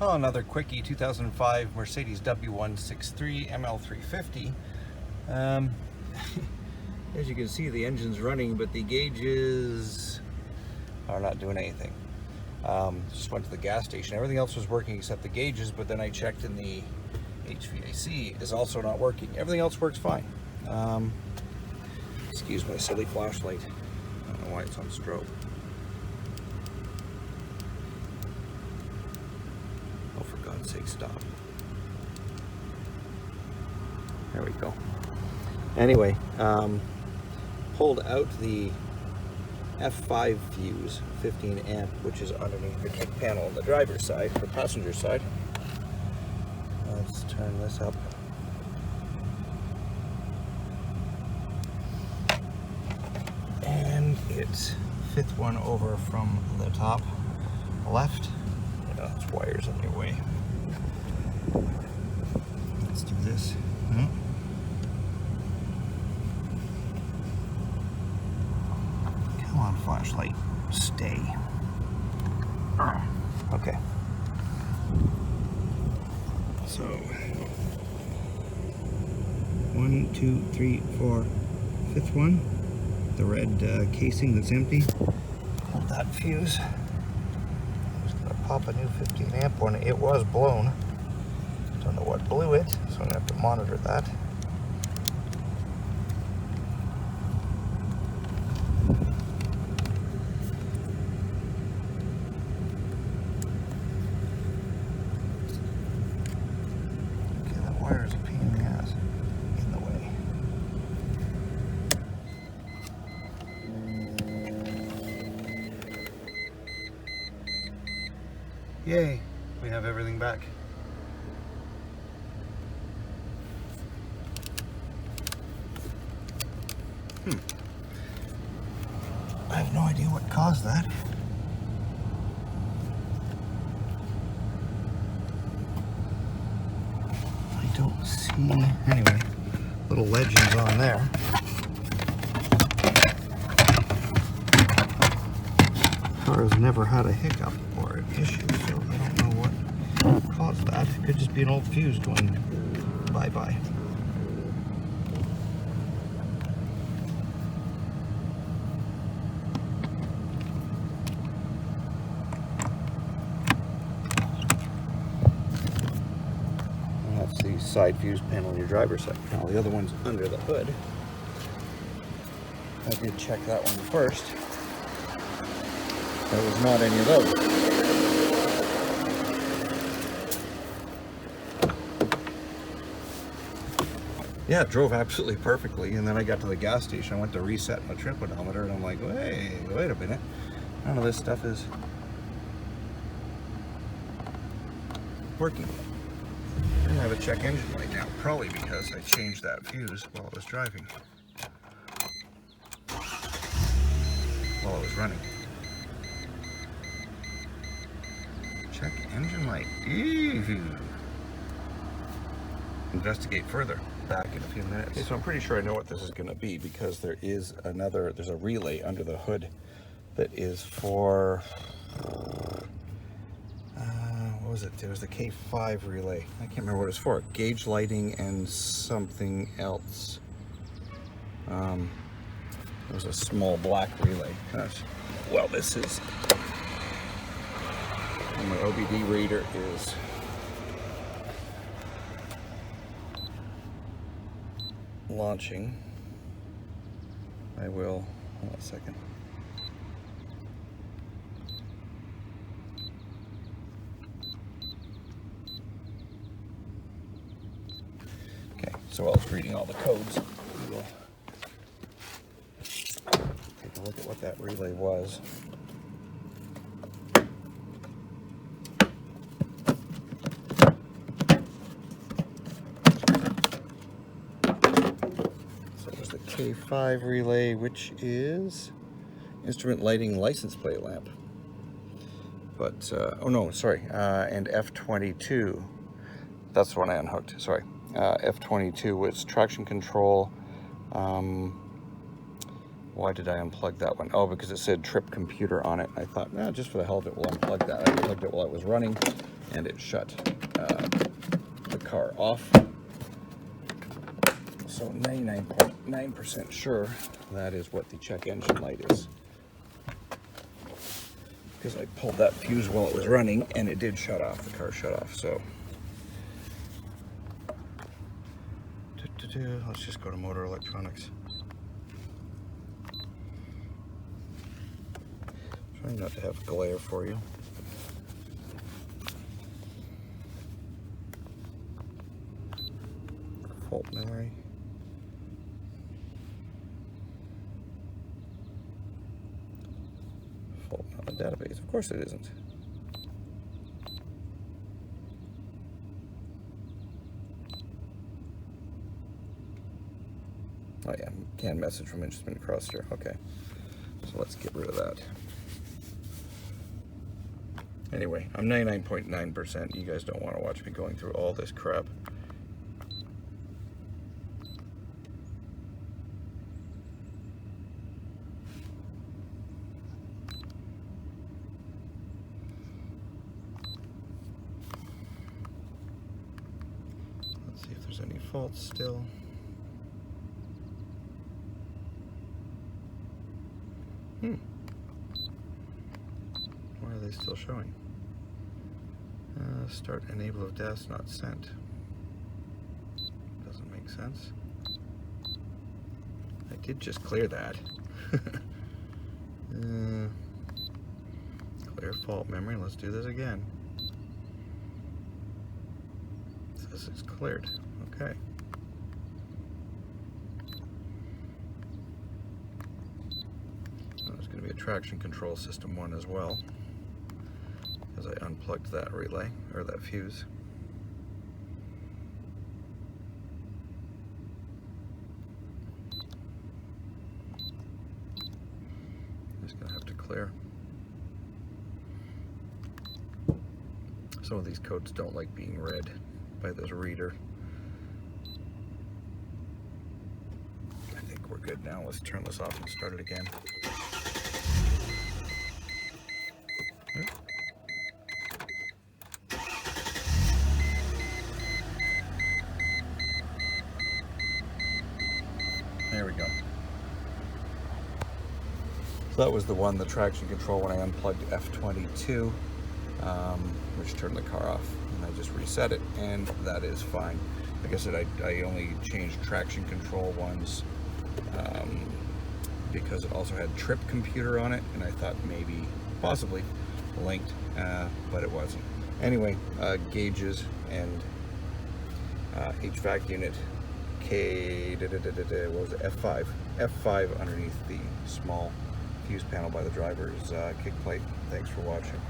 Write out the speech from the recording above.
Well, another quickie, 2005 Mercedes W163 ML350. As you can see, the engine's running, but the gauges are not doing anything. Just went to the gas station. Everything else was working except the gauges, but then I checked and the HVAC is also not working. Everything else works fine. Excuse my silly flashlight. I don't know why it's on strobe. Oh, for God's sake, stop. There we go. Anyway, pulled out the F5 fuse, 15 amp, which is underneath the kick panel on the driver's side, or passenger side. Let's turn this up. And it's fifth one over from the top left. There's wires in your way. Let's do this. Come on, flashlight, stay. Okay. So 1, 2, 3, 4, fifth one. The red casing that's empty. Hold that fuse. I'm just gonna pop a new 15 amp one. It was blown. Don't know what blew it, so I'm gonna have to monitor that. Okay, that wire is a pain in the ass. In the way. Yay, we have everything back. I have no idea what caused that. I don't see, anyway, little legends on there. Car has never had a hiccup or an issue, so I don't know what caused that. It could just be an old fuse going bye-bye. And that's the side fuse panel on your driver's side panel. The other one's under the hood. I did check that one first. There was not any of those. Yeah, it drove absolutely perfectly, and then I got to the gas station. I went to reset my trip odometer, and I'm like, hey, wait a minute. None of this stuff is working. I didn't have a check engine light now, probably because I changed that fuse while I was driving. While I was running. Check engine light. Ew. Investigate further. Back in a few minutes. Okay, so I'm pretty sure I know what this is going to be, because there is there's a relay under the hood that is for, what was it? There was the K5 relay. I can't remember what it's for. Gauge lighting and something else. It was a small black relay. Gosh. Well, this is, and my OBD reader is launching. I will, hold on a second. Okay, so while it's reading all the codes, we will take a look at what that relay was. K5 relay, which is instrument lighting license plate lamp. But, oh no, sorry, and F22, that's the one I unhooked, sorry. F22 was traction control, Why did I unplug that one? Oh, because it said trip computer on it. I thought, nah, just for the hell of it, we'll unplug that. I unplugged it while it was running, and it shut the car off. So 99.9% sure that is what the check engine light is. Because I pulled that fuse while it was running, and it did shut off. The car shut off, so. Let's just go to motor electronics. Trying not to have glare for you. Fault memory. Fault not in the database. Of course it isn't. Oh yeah, canned message from instrument crosshair. Okay, so let's get rid of that. Anyway, I'm 99.9%. You guys don't want to watch me going through all this crap. Let's see if there's any faults still. Why are they still showing? Start enable of DAS not sent. Doesn't make sense. I did just clear that. Clear fault memory. Let's do this again. It says it's cleared. Okay. There's going to be a traction control system one as well, because I unplugged that relay, or that fuse. Just going to have to clear. Some of these codes don't like being read by this reader. I think we're good now. Let's turn this off and start it again. There we go. So that was the one, the traction control, when I unplugged F22, which turned the car off. And I just reset it, and that is fine. Like I said, I only changed traction control ones because it also had trip computer on it, and I thought maybe, possibly, linked, but it wasn't. Anyway, gauges and HVAC unit. What was it? F5 underneath the small fuse panel by the driver's kick plate. Thanks for watching.